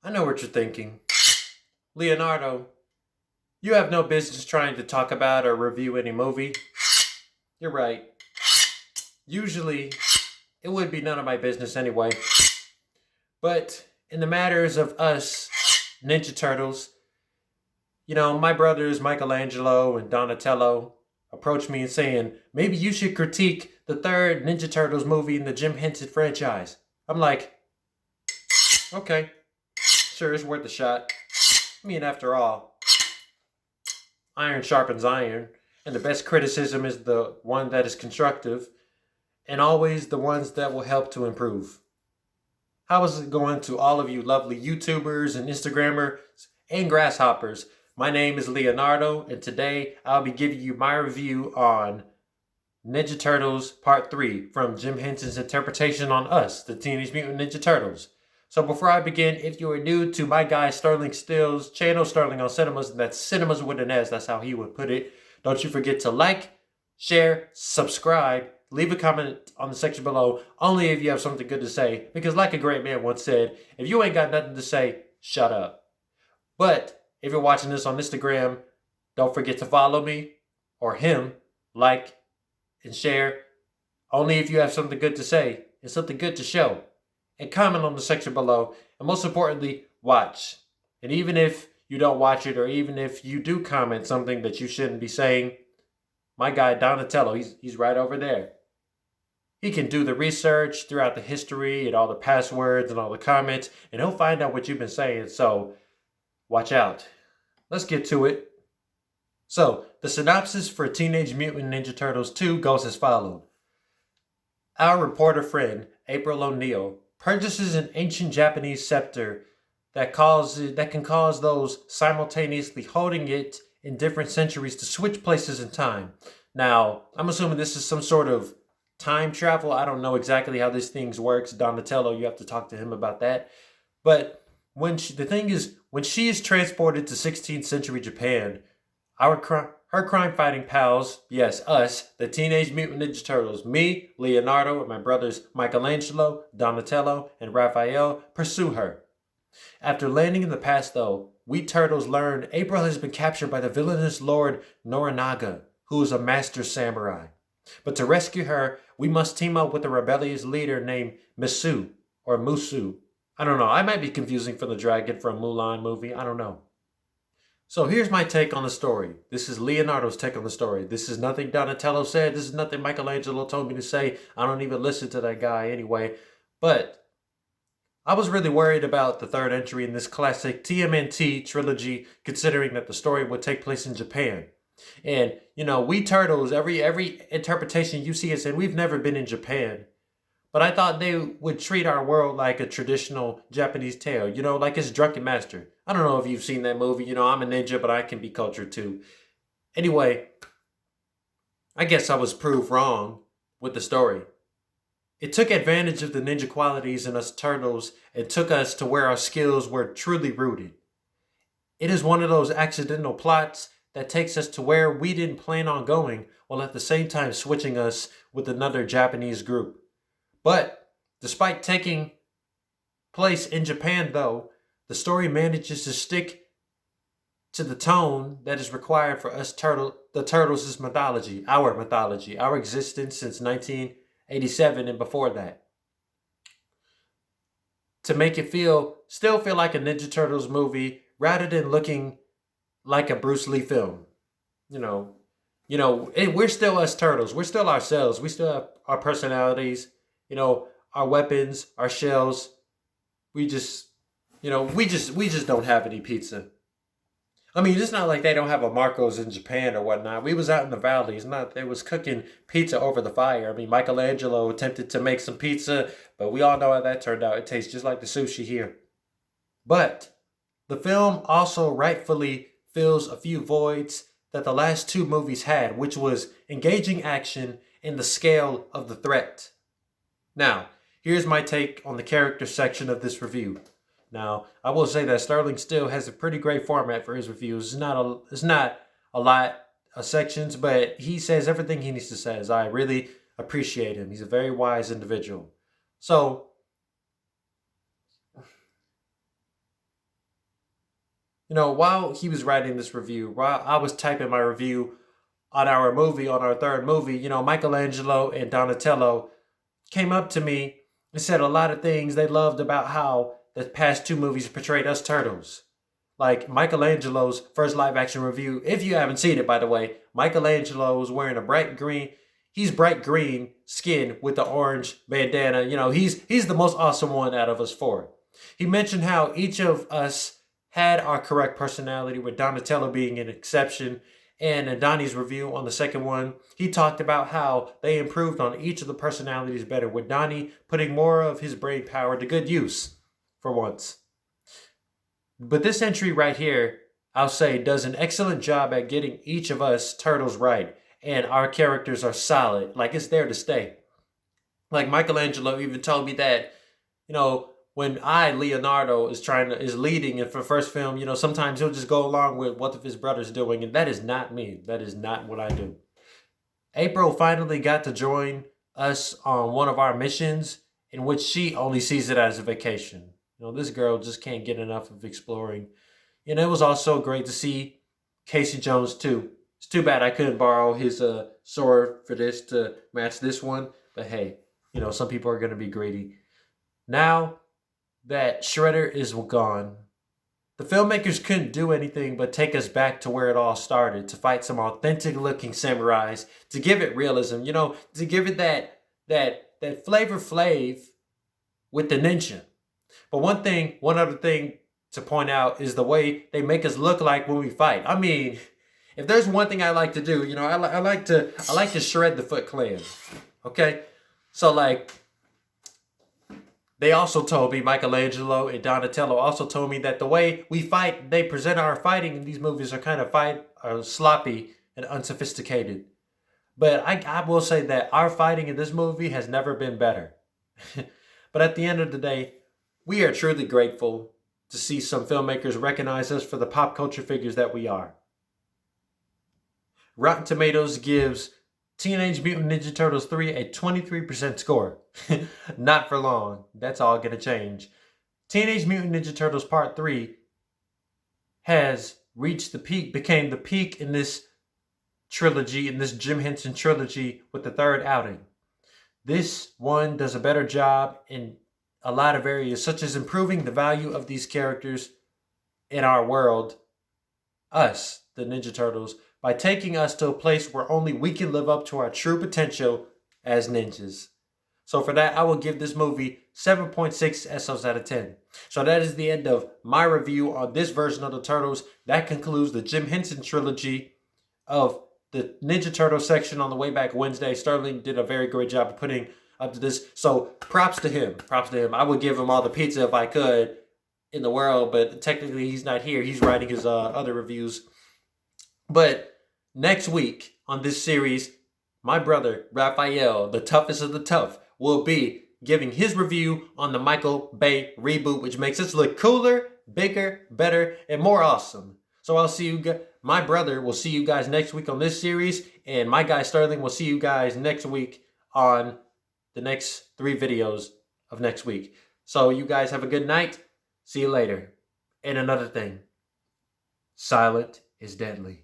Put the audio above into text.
I know what you're thinking. Leonardo, you have no business trying to talk about or review any movie. You're right. Usually, it would be none of my business anyway. But in the matters of us, Ninja Turtles, my brothers Michelangelo and Donatello approached me and saying, maybe you should critique the third Ninja Turtles movie in the Jim Henson franchise. I'm like, okay, sure, it's worth a shot. I mean, after all, iron sharpens iron, and the best criticism is the one that is constructive, and always the ones that will help to improve. How is it going to all of you lovely YouTubers and Instagrammers and grasshoppers? My name is Leonardo, and today I'll be giving you my review on Ninja Turtles Part 3 from Jim Henson's interpretation on Us, the Teenage Mutant Ninja Turtles. So before I begin, if you are new to my guy Sterling Still's channel, Sterling on Sinemas, and that's Sinemas with an S, that's how he would put it, don't you forget to like, share, subscribe, leave a comment on the section below, only if you have something good to say, because like a great man once said, if you ain't got nothing to say, shut up. But if you're watching this on Instagram, don't forget to follow me, or him, like, and share, only if you have something good to say, and something good to show. And comment on the section below, and most importantly, watch. And even if you don't watch it, or even if you do comment something that you shouldn't be saying, my guy Donatello, he's right over there. He can do the research throughout the history and all the passwords and all the comments, and he'll find out what you've been saying, so watch out. Let's get to it. So, the synopsis for Teenage Mutant Ninja Turtles 2 goes as follows. Our reporter friend, April O'Neil, purchases an ancient Japanese scepter that can cause those simultaneously holding it in different centuries to switch places in time. Now, I'm assuming this is some sort of time travel. I don't know exactly how this thing works. Donatello, you have to talk to him about that. But when she is transported to 16th century Japan, her crime-fighting pals, yes, us, the Teenage Mutant Ninja Turtles, me, Leonardo, and my brothers Michelangelo, Donatello, and Raphael, pursue her. After landing in the past, though, we Turtles learn April has been captured by the villainous Lord Norinaga, who is a master samurai. But to rescue her, we must team up with a rebellious leader named Misu, or Musu. I don't know, I might be confusing for the dragon from Mulan movie, I don't know. So here's my take on the story. This is Leonardo's take on the story. This is nothing Donatello said. This is nothing Michelangelo told me to say. I don't even listen to that guy anyway. But I was really worried about the third entry in this classic TMNT trilogy, considering that the story would take place in Japan. And, we Turtles, every interpretation you see us in, we've never been in Japan. But I thought they would treat our world like a traditional Japanese tale, like it's Drunken Master. I don't know if you've seen that movie. I'm a ninja, but I can be cultured too. Anyway, I guess I was proved wrong with the story. It took advantage of the ninja qualities in us Turtles and took us to where our skills were truly rooted. It is one of those accidental plots that takes us to where we didn't plan on going, while at the same time switching us with another Japanese group. But despite taking place in Japan, though, the story manages to stick to the tone that is required for us the Turtles' mythology, our existence since 1987 and before that. To make it still feel like a Ninja Turtles movie rather than looking like a Bruce Lee film. We're still us Turtles. We're still ourselves. We still have our personalities. Our weapons, our shells, we just don't have any pizza. I mean, it's not like they don't have a Marco's in Japan or whatnot. We was out in the valley. It's not, they was cooking pizza over the fire. I mean, Michelangelo attempted to make some pizza, but we all know how that turned out. It tastes just like the sushi here. But the film also rightfully fills a few voids that the last two movies had, which was engaging action and the scale of the threat. Now, here's my take on the character section of this review. Now, I will say that Sterling still has a pretty great format for his reviews. It's not a lot of sections, but he says everything he needs to say. I really appreciate him. He's a very wise individual. So, while he was writing this review, while I was typing my review on our movie, on our third movie, Michelangelo and Donatello came up to me and said a lot of things they loved about how the past two movies portrayed us turtles. Like Michelangelo's first live action review, if you haven't seen it, by the way, Michelangelo was wearing he's bright green skin with the orange bandana. He's the most awesome one out of us four. He mentioned how each of us had our correct personality, with Donatello being an exception. And in Donnie's review on the second one, he talked about how they improved on each of the personalities better, with Donnie putting more of his brain power to good use for once. But this entry right here, I'll say, does an excellent job at getting each of us turtles right. And our characters are solid. Like, it's there to stay. Like, Michelangelo even told me that, when Leonardo, is leading in the first film, sometimes he'll just go along with what his brother's doing, and that is not me. That is not what I do. April finally got to join us on one of our missions, in which she only sees it as a vacation. This girl just can't get enough of exploring. And it was also great to see Casey Jones too. It's too bad I couldn't borrow his sword for this to match this one, but hey, some people are going to be greedy. Now that Shredder is gone, the filmmakers couldn't do anything but take us back to where it all started, to fight some authentic looking samurais, to give it realism, to give it that flavor flav with the ninja. But one other thing to point out is the way they make us look like when we fight. I mean, if there's one thing I like to do, I like to shred the Foot Clan. Okay? So they also told me, Michelangelo and Donatello also told me, that the way we fight, they present our fighting in these movies are kind of sloppy and unsophisticated. But I will say that our fighting in this movie has never been better. But at the end of the day, we are truly grateful to see some filmmakers recognize us for the pop culture figures that we are. Rotten Tomatoes gives Teenage Mutant Ninja Turtles 3 a 23% score. Not for long. That's all going to change. Teenage Mutant Ninja Turtles Part 3 has reached the peak, became the peak in this trilogy, in this Jim Henson trilogy, with the third outing. This one does a better job in a lot of areas, such as improving the value of these characters in our world, us, the Ninja Turtles, by taking us to a place where only we can live up to our true potential as ninjas. So for that, I will give this movie 7.6 Essos out of 10. So that is the end of my review on this version of the Turtles. That concludes the Jim Henson trilogy of the Ninja Turtle section on the Way Back Wednesday. Sterling did a very great job of putting up to this. So props to him. Props to him. I would give him all the pizza if I could in the world, but technically he's not here. He's writing his other reviews. But next week on this series, my brother, Raphael, the toughest of the tough, will be giving his review on the Michael Bay reboot, which makes us look cooler, bigger, better, and more awesome. So I'll see you my brother will see you guys next week on this series, and my guy Sterling will see you guys next week on the next 3 videos of next week. So you guys have a good night. See you later. And another thing, silent is deadly.